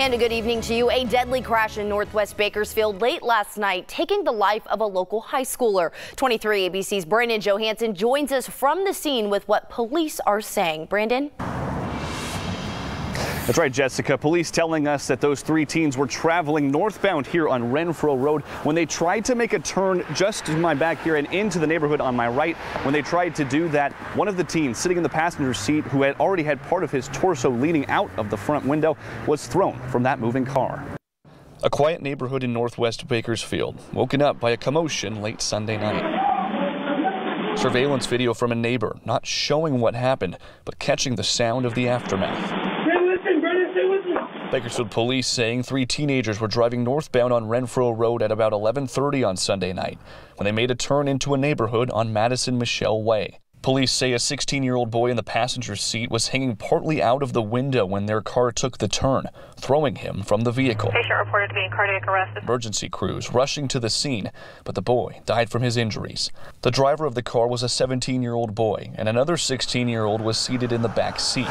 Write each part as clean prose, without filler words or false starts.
And a good evening to you. A deadly crash in Northwest Bakersfield late last night, taking the life of a local high schooler. 23 ABC's Brandon Johansson joins us from the scene with what police are saying. Brandon? That's right, Jessica. Police telling us that those three teens were traveling northbound here on Renfro Road when they tried to make a turn just to my back here and into the neighborhood on my right. When they tried to do that, one of the teens sitting in the passenger seat, who had already had part of his torso leaning out of the front window, was thrown from that moving car. A quiet neighborhood in Northwest Bakersfield, woken up by a commotion late Sunday night. Surveillance video from a neighbor, not showing what happened, but catching the sound of the aftermath. Bakersfield police saying three teenagers were driving northbound on Renfro Road at about 11:30 on Sunday night when they made a turn into a neighborhood on Madison Michelle Way. Police say a 16-year-old boy in the passenger seat was hanging partly out of the window when their car took the turn, throwing him from the vehicle. Patient reported to be in cardiac arrest. Emergency crews rushing to the scene, but the boy died from his injuries. The driver of the car was a 17-year-old boy, and another 16-year-old was seated in the back seat.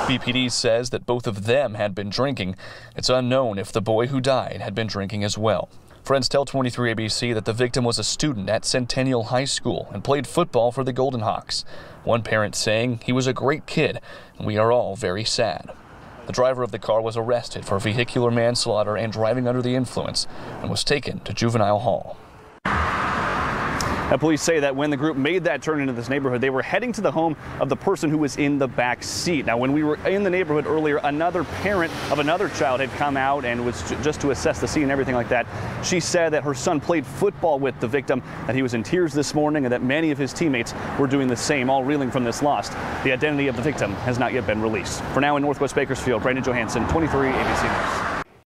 BPD says that both of them had been drinking. It's unknown if the boy who died had been drinking as well. Friends tell 23 ABC that the victim was a student at Centennial High School and played football for the Golden Hawks. One parent saying he was a great kid, and we are all very sad. The driver of the car was arrested for vehicular manslaughter and driving under the influence and was taken to juvenile hall. Now, police say that when the group made that turn into this neighborhood, they were heading to the home of the person who was in the back seat. Now, when we were in the neighborhood earlier, another parent of another child had come out and was just to assess the scene and everything like that. She said that her son played football with the victim, that he was in tears this morning, and that many of his teammates were doing the same, all reeling from this loss. The identity of the victim has not yet been released. For now, in Northwest Bakersfield, Brandon Johansson, 23 ABC News.